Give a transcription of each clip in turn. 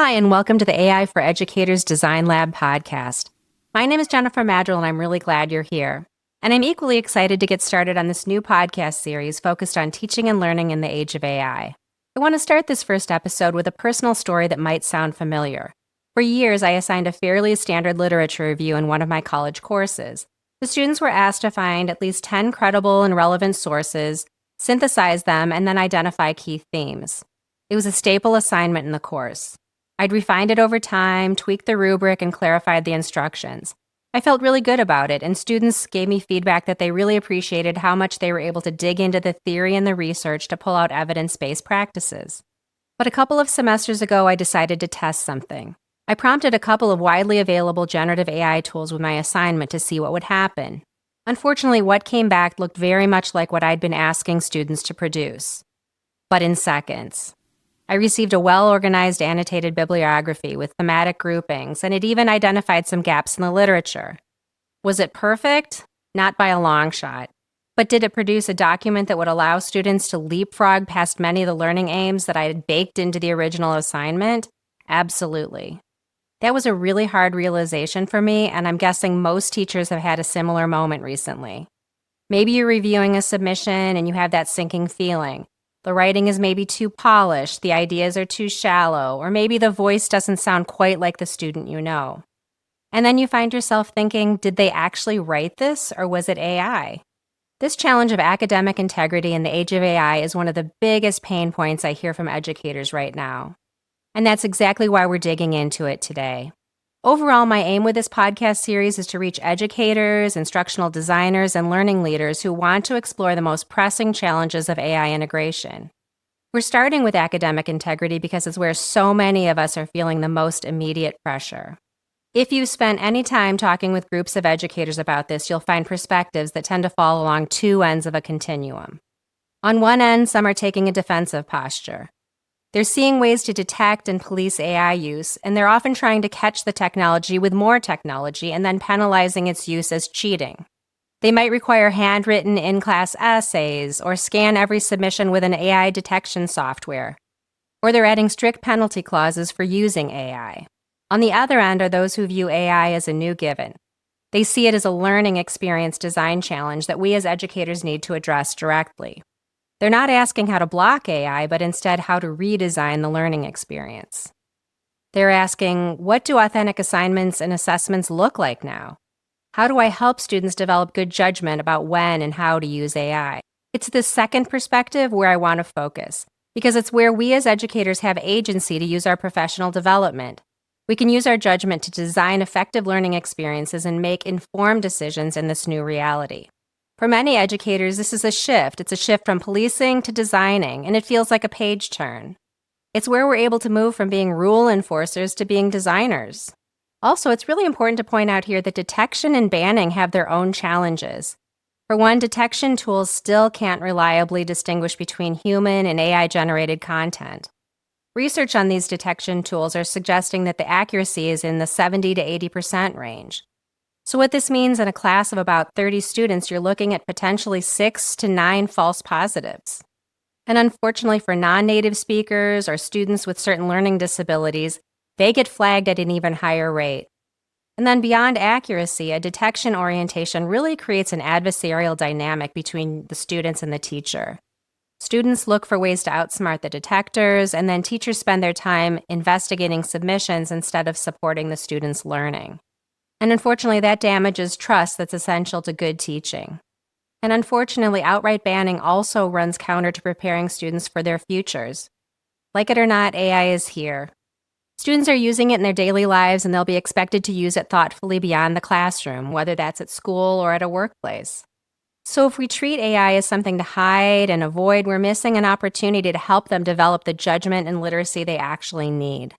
Hi, and welcome to the AI for Educators Design Lab podcast. My name is Jennifer Maddrell, and I'm really glad you're here. And I'm equally excited to get started on this new podcast series focused on teaching and learning in the age of AI. I want to start this first episode with a personal story that might sound familiar. For years, I assigned a fairly standard literature review in one of my college courses. The students were asked to find at least 10 credible and relevant sources, synthesize them, and then identify key themes. It was a staple assignment in the course. I'd refined it over time, tweaked the rubric, and clarified the instructions. I felt really good about it, and students gave me feedback that they really appreciated how much they were able to dig into the theory and the research to pull out evidence-based practices. But a couple of semesters ago, I decided to test something. I prompted a couple of widely available generative AI tools with my assignment to see what would happen. Unfortunately, what came back looked very much like what I'd been asking students to produce, but in seconds. I received a well-organized annotated bibliography with thematic groupings, and it even identified some gaps in the literature. Was it perfect? Not by a long shot. But did it produce a document that would allow students to leapfrog past many of the learning aims that I had baked into the original assignment? Absolutely. That was a really hard realization for me, and I'm guessing most teachers have had a similar moment recently. Maybe you're reviewing a submission and you have that sinking feeling. The writing is maybe too polished, the ideas are too shallow, or maybe the voice doesn't sound quite like the student you know. And then you find yourself thinking, did they actually write this, or was it AI? This challenge of academic integrity in the age of AI is one of the biggest pain points I hear from educators right now. And that's exactly why we're digging into it today. Overall, my aim with this podcast series is to reach educators, instructional designers, and learning leaders who want to explore the most pressing challenges of AI integration. We're starting with academic integrity because it's where so many of us are feeling the most immediate pressure. If you've spent any time talking with groups of educators about this, you'll find perspectives that tend to fall along two ends of a continuum. On one end, some are taking a defensive posture. They're seeing ways to detect and police AI use, and they're often trying to catch the technology with more technology and then penalizing its use as cheating. They might require handwritten in-class essays or scan every submission with an AI detection software, or they're adding strict penalty clauses for using AI. On the other end are those who view AI as a new given. They see it as a learning experience design challenge that we as educators need to address directly. They're not asking how to block AI, but instead how to redesign the learning experience. They're asking, what do authentic assignments and assessments look like now? How do I help students develop good judgment about when and how to use AI? It's this second perspective where I want to focus, because it's where we as educators have agency to use our professional development. We can use our judgment to design effective learning experiences and make informed decisions in this new reality. For many educators, this is a shift. It's a shift from policing to designing, and it feels like a page turn. It's where we're able to move from being rule enforcers to being designers. Also, it's really important to point out here that detection and banning have their own challenges. For one, detection tools still can't reliably distinguish between human and AI-generated content. Research on these detection tools are suggesting that the accuracy is in the 70 to 80% range. So what this means in a class of about 30 students, you're looking at potentially 6 to 9 false positives. And unfortunately for non-native speakers or students with certain learning disabilities, they get flagged at an even higher rate. And then beyond accuracy, a detection orientation really creates an adversarial dynamic between the students and the teacher. Students look for ways to outsmart the detectors, and then teachers spend their time investigating submissions instead of supporting the students' learning. And unfortunately, that damages trust that's essential to good teaching. And unfortunately, outright banning also runs counter to preparing students for their futures. Like it or not, AI is here. Students are using it in their daily lives, and they'll be expected to use it thoughtfully beyond the classroom, whether that's at school or at a workplace. So if we treat AI as something to hide and avoid, we're missing an opportunity to help them develop the judgment and literacy they actually need.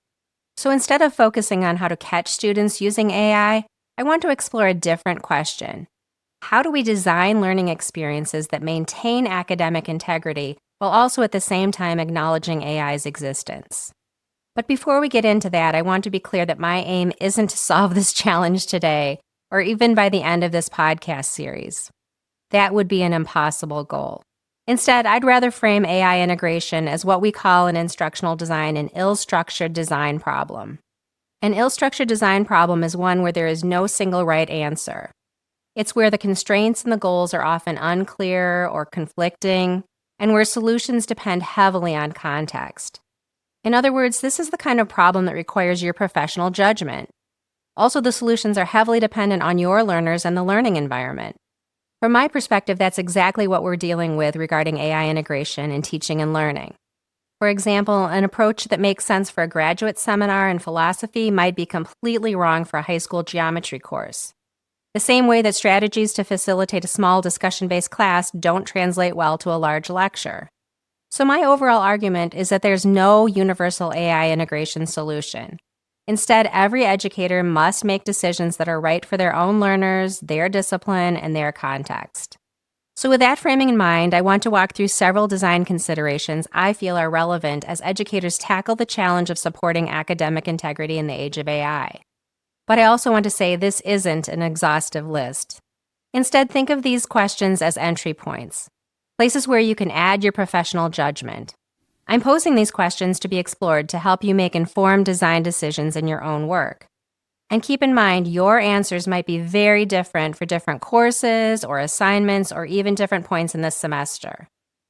So instead of focusing on how to catch students using AI, I want to explore a different question. How do we design learning experiences that maintain academic integrity while also at the same time acknowledging AI's existence? But before we get into that, I want to be clear that my aim isn't to solve this challenge today or even by the end of this podcast series. That would be an impossible goal. Instead, I'd rather frame AI integration as what we call in instructional design an ill-structured design problem. An ill-structured design problem is one where there is no single right answer. It's where the constraints and the goals are often unclear or conflicting, and where solutions depend heavily on context. In other words, this is the kind of problem that requires your professional judgment. Also, the solutions are heavily dependent on your learners and the learning environment. From my perspective, that's exactly what we're dealing with regarding AI integration in teaching and learning. For example, an approach that makes sense for a graduate seminar in philosophy might be completely wrong for a high school geometry course. The same way that strategies to facilitate a small discussion-based class don't translate well to a large lecture. So my overall argument is that there's no universal AI integration solution. Instead, every educator must make decisions that are right for their own learners, their discipline, and their context. So with that framing in mind, I want to walk through several design considerations I feel are relevant as educators tackle the challenge of supporting academic integrity in the age of AI. But I also want to say this isn't an exhaustive list. Instead, think of these questions as entry points, places where you can add your professional judgment. I'm posing these questions to be explored to help you make informed design decisions in your own work. And keep in mind, your answers might be very different for different courses or assignments or even different points in this semester.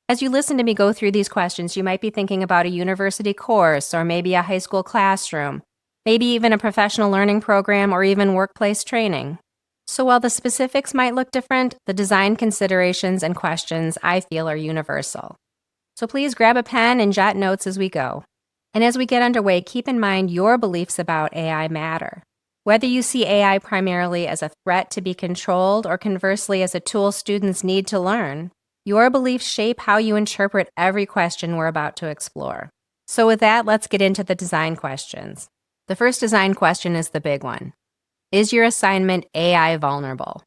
As you listen to me go through these questions, you might be thinking about a university course or maybe a high school classroom, maybe even a professional learning program or even workplace training. So while the specifics might look different, the design considerations and questions I feel are universal. So please grab a pen and jot notes as we go. And as we get underway, keep in mind your beliefs about AI matter. Whether you see AI primarily as a threat to be controlled or conversely as a tool students need to learn, your beliefs shape how you interpret every question we're about to explore. So with that, let's get into the design questions. The first design question is the big one. Is your assignment AI vulnerable?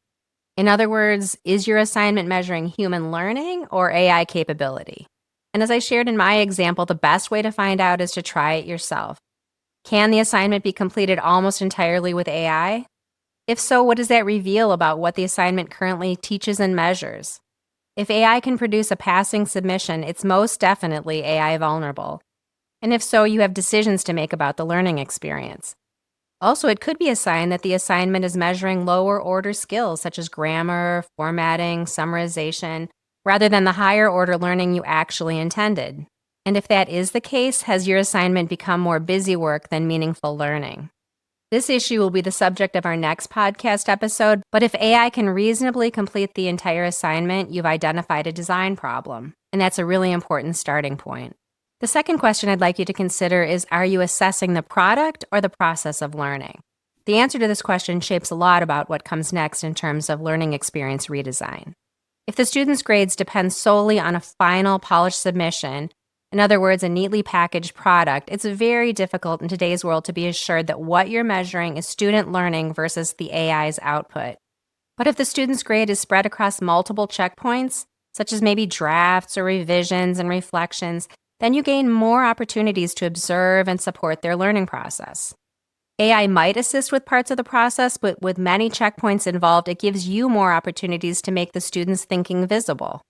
In other words, is your assignment measuring human learning or AI capability? And as I shared in my example, the best way to find out is to try it yourself. Can the assignment be completed almost entirely with AI? If so, what does that reveal about what the assignment currently teaches and measures? If AI can produce a passing submission, it's most definitely AI vulnerable. And if so, you have decisions to make about the learning experience. Also, it could be a sign that the assignment is measuring lower order skills such as grammar, formatting, summarization, rather than the higher order learning you actually intended. And if that is the case, has your assignment become more busy work than meaningful learning? This issue will be the subject of our next podcast episode, but if AI can reasonably complete the entire assignment, you've identified a design problem, and that's a really important starting point. The second question I'd like you to consider is, are you assessing the product or the process of learning? The answer to this question shapes a lot about what comes next in terms of learning experience redesign. If the student's grades depend solely on a final polished submission, in other words, a neatly packaged product, it's very difficult in today's world to be assured that what you're measuring is student learning versus the AI's output. But if the student's grade is spread across multiple checkpoints, such as maybe drafts or revisions and reflections, then you gain more opportunities to observe and support their learning process. AI might assist with parts of the process, but with many checkpoints involved, it gives you more opportunities to make the student's thinking visible.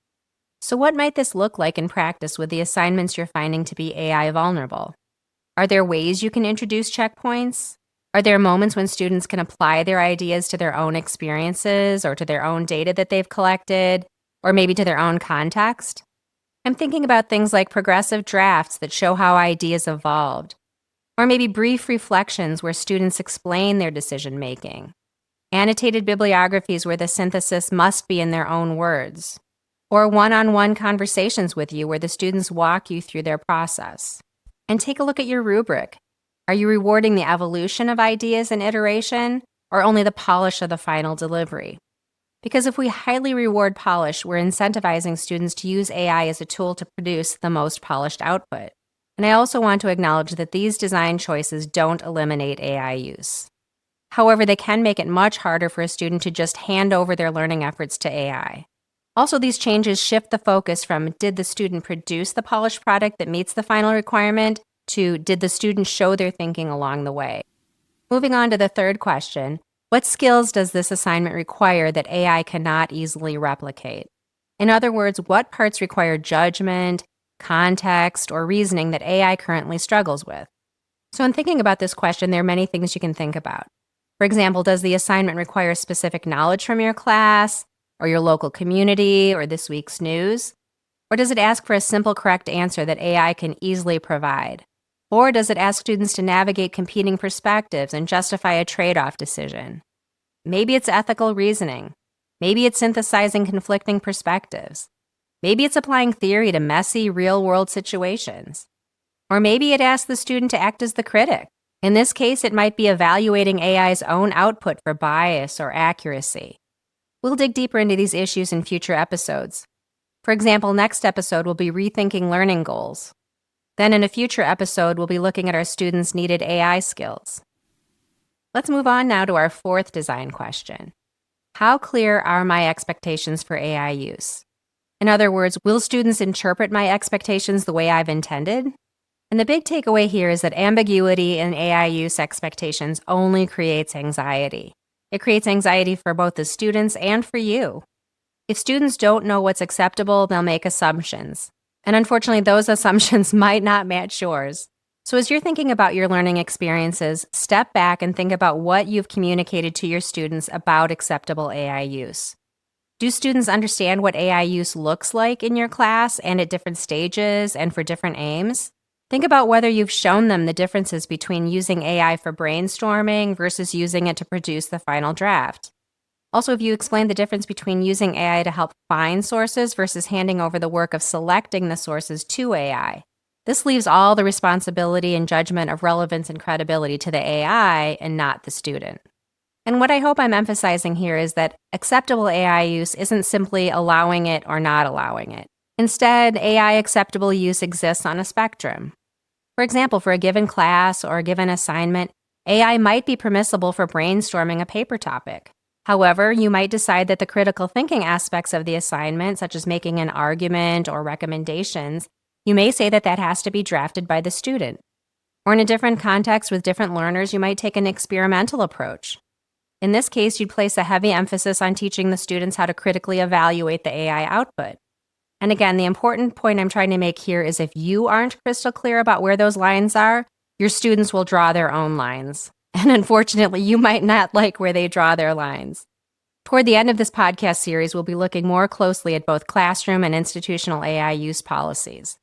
So what might this look like in practice with the assignments you're finding to be AI vulnerable? Are there ways you can introduce checkpoints? Are there moments when students can apply their ideas to their own experiences or to their own data that they've collected, or maybe to their own context? I'm thinking about things like progressive drafts that show how ideas evolved, or maybe brief reflections where students explain their decision-making, annotated bibliographies where the synthesis must be in their own words, or one-on-one conversations with you where the students walk you through their process. And take a look at your rubric. Are you rewarding the evolution of ideas and iteration, or only the polish of the final delivery? Because if we highly reward polish, we're incentivizing students to use AI as a tool to produce the most polished output. And I also want to acknowledge that these design choices don't eliminate AI use. However, they can make it much harder for a student to just hand over their learning efforts to AI. Also, these changes shift the focus from did the student produce the polished product that meets the final requirement to did the student show their thinking along the way. Moving on to the third question, what skills does this assignment require that AI cannot easily replicate? In other words, what parts require judgment, context, or reasoning that AI currently struggles with? So in thinking about this question, there are many things you can think about. For example, does the assignment require specific knowledge from your class, or your local community, or this week's news? Or does it ask for a simple, correct answer that AI can easily provide? Or does it ask students to navigate competing perspectives and justify a trade-off decision? Maybe it's ethical reasoning. Maybe it's synthesizing conflicting perspectives. Maybe it's applying theory to messy, real-world situations. Or maybe it asks the student to act as the critic. In this case, it might be evaluating AI's own output for bias or accuracy. We'll dig deeper into these issues in future episodes. For example, next episode will be rethinking learning goals. Then in a future episode, we'll be looking at our students' needed AI skills. Let's move on now to our fourth design question. How clear are my expectations for AI use? In other words, will students interpret my expectations the way I've intended? And the big takeaway here is that ambiguity in AI use expectations only creates anxiety. It creates anxiety for both the students and for you. If students don't know what's acceptable, they'll make assumptions. And unfortunately, those assumptions might not match yours. So as you're thinking about your learning experiences, step back and think about what you've communicated to your students about acceptable AI use. Do students understand what AI use looks like in your class and at different stages and for different aims? Think about whether you've shown them the differences between using AI for brainstorming versus using it to produce the final draft. Also, have you explained the difference between using AI to help find sources versus handing over the work of selecting the sources to AI? This leaves all the responsibility and judgment of relevance and credibility to the AI and not the student. And what I hope I'm emphasizing here is that acceptable AI use isn't simply allowing it or not allowing it. Instead, AI acceptable use exists on a spectrum. For example, for a given class or a given assignment, AI might be permissible for brainstorming a paper topic. However, you might decide that the critical thinking aspects of the assignment, such as making an argument or recommendations, you may say that that has to be drafted by the student. Or in a different context with different learners, you might take an experimental approach. In this case, you'd place a heavy emphasis on teaching the students how to critically evaluate the AI output. And again, the important point I'm trying to make here is if you aren't crystal clear about where those lines are, your students will draw their own lines. And unfortunately, you might not like where they draw their lines. Toward the end of this podcast series, we'll be looking more closely at both classroom and institutional AI use policies.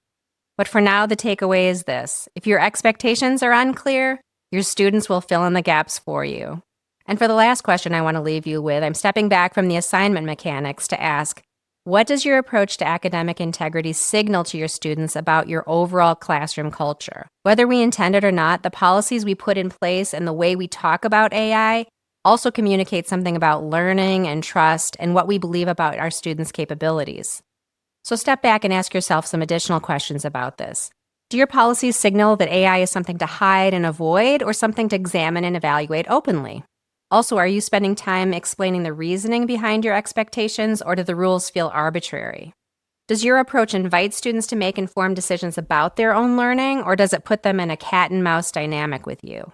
But for now, the takeaway is this. If your expectations are unclear, your students will fill in the gaps for you. And for the last question I want to leave you with, I'm stepping back from the assignment mechanics to ask, what does your approach to academic integrity signal to your students about your overall classroom culture? Whether we intend it or not, the policies we put in place and the way we talk about AI also communicate something about learning and trust and what we believe about our students' capabilities. So step back and ask yourself some additional questions about this. Do your policies signal that AI is something to hide and avoid or something to examine and evaluate openly? Also, are you spending time explaining the reasoning behind your expectations, or do the rules feel arbitrary? Does your approach invite students to make informed decisions about their own learning, or does it put them in a cat and mouse dynamic with you?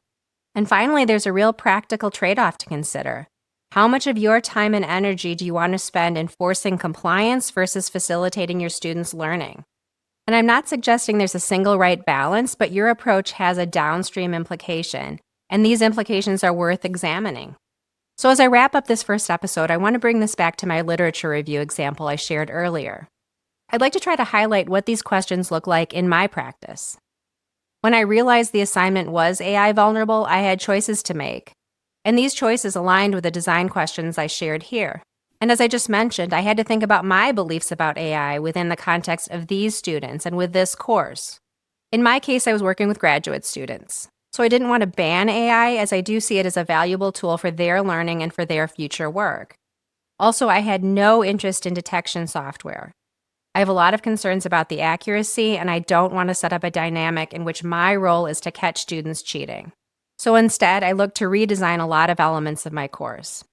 And finally, there's a real practical trade-off to consider. How much of your time and energy do you want to spend enforcing compliance versus facilitating your students' learning? And I'm not suggesting there's a single right balance, but your approach has a downstream implication. And these implications are worth examining. So as I wrap up this first episode, I want to bring this back to my literature review example I shared earlier. I'd like to try to highlight what these questions look like in my practice. When I realized the assignment was AI vulnerable, I had choices to make. And these choices aligned with the design questions I shared here. And as I just mentioned, I had to think about my beliefs about AI within the context of these students and with this course. In my case, I was working with graduate students. So I didn't want to ban AI, as I do see it as a valuable tool for their learning and for their future work. Also, I had no interest in detection software. I have a lot of concerns about the accuracy, and I don't want to set up a dynamic in which my role is to catch students cheating. So instead, I looked to redesign a lot of elements of my course.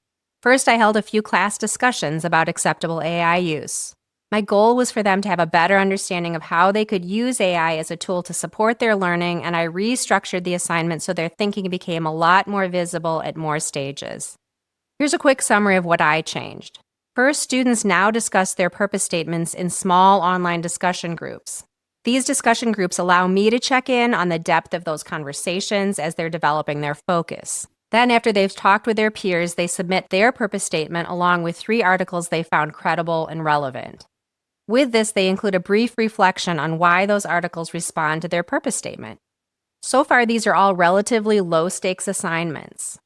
First, I held a few class discussions about acceptable AI use. My goal was for them to have a better understanding of how they could use AI as a tool to support their learning, and I restructured the assignment so their thinking became a lot more visible at more stages. Here's a quick summary of what I changed. First, students now discuss their purpose statements in small online discussion groups. These discussion groups allow me to check in on the depth of those conversations as they're developing their focus. Then, after they've talked with their peers, they submit their purpose statement along with 3 articles they found credible and relevant. With this, they include a brief reflection on why those articles respond to their purpose statement. So far, these are all relatively low-stakes assignments.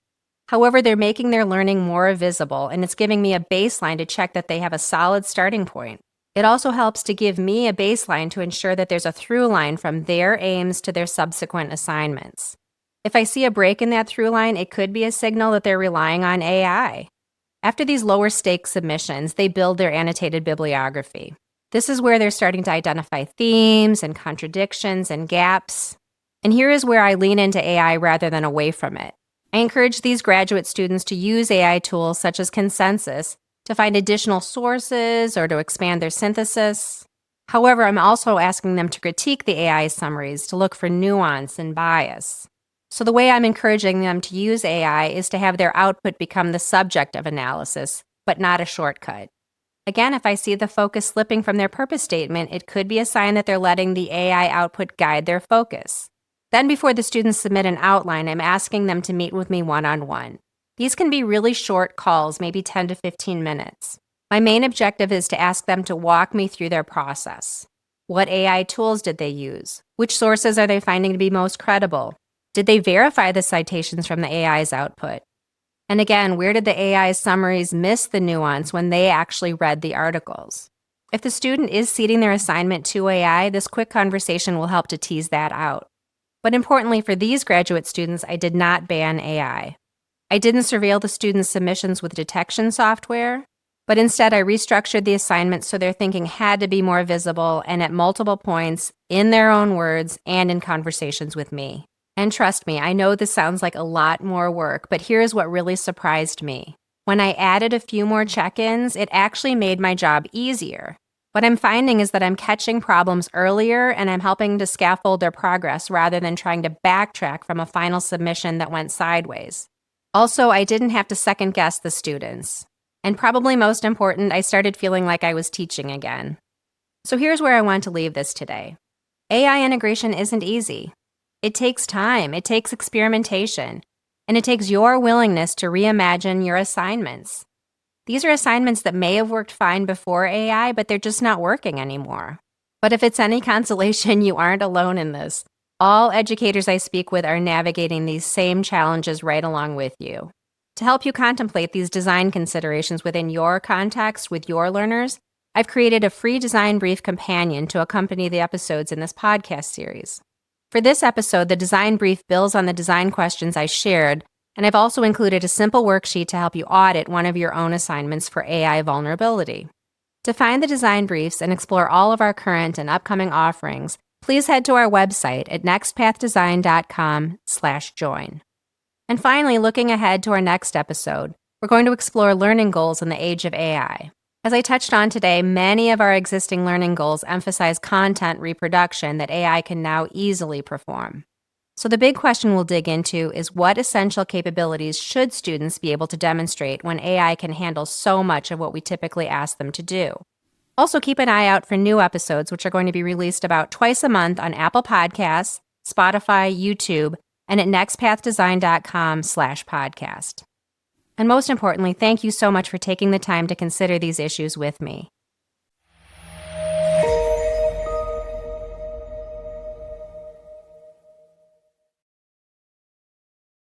However, they're making their learning more visible, and it's giving me a baseline to check that they have a solid starting point. It also helps to give me a baseline to ensure that there's a through line from their aims to their subsequent assignments. If I see a break in that through line, it could be a signal that they're relying on AI. After these lower stakes submissions, they build their annotated bibliography. This is where they're starting to identify themes and contradictions and gaps. And here is where I lean into AI rather than away from it. I encourage these graduate students to use AI tools such as Consensus to find additional sources or to expand their synthesis. However, I'm also asking them to critique the AI summaries to look for nuance and bias. So the way I'm encouraging them to use AI is to have their output become the subject of analysis, but not a shortcut. Again, if I see the focus slipping from their purpose statement, it could be a sign that they're letting the AI output guide their focus. Then before the students submit an outline, I'm asking them to meet with me one-on-one. These can be really short calls, maybe 10 to 15 minutes. My main objective is to ask them to walk me through their process. What AI tools did they use? Which sources are they finding to be most credible? Did they verify the citations from the AI's output? And again, where did the AI's summaries miss the nuance when they actually read the articles? If the student is ceding their assignment to AI, this quick conversation will help to tease that out. But importantly for these graduate students, I did not ban AI. I didn't surveil the students' submissions with detection software, but instead I restructured the assignment so their thinking had to be more visible and at multiple points, in their own words, and in conversations with me. And trust me, I know this sounds like a lot more work, but here's what really surprised me. When I added a few more check-ins, it actually made my job easier. What I'm finding is that I'm catching problems earlier and I'm helping to scaffold their progress rather than trying to backtrack from a final submission that went sideways. Also, I didn't have to second-guess the students. And probably most important, I started feeling like I was teaching again. So here's where I want to leave this today. AI integration isn't easy. It takes time, it takes experimentation, and it takes your willingness to reimagine your assignments. These are assignments that may have worked fine before AI, but they're just not working anymore. But if it's any consolation, you aren't alone in this. All educators I speak with are navigating these same challenges right along with you. To help you contemplate these design considerations within your context with your learners, I've created a free design brief companion to accompany the episodes in this podcast series. For this episode, the design brief builds on the design questions I shared, and I've also included a simple worksheet to help you audit one of your own assignments for AI vulnerability. To find the design briefs and explore all of our current and upcoming offerings, please head to our website at nextpathdesign.com/join. And finally, looking ahead to our next episode, we're going to explore learning goals in the age of AI. As I touched on today, many of our existing learning goals emphasize content reproduction that AI can now easily perform. So the big question we'll dig into is what essential capabilities should students be able to demonstrate when AI can handle so much of what we typically ask them to do? Also, keep an eye out for new episodes, which are going to be released about twice a month on Apple Podcasts, Spotify, YouTube, and at nextpathdesign.com/podcast. And most importantly, thank you so much for taking the time to consider these issues with me.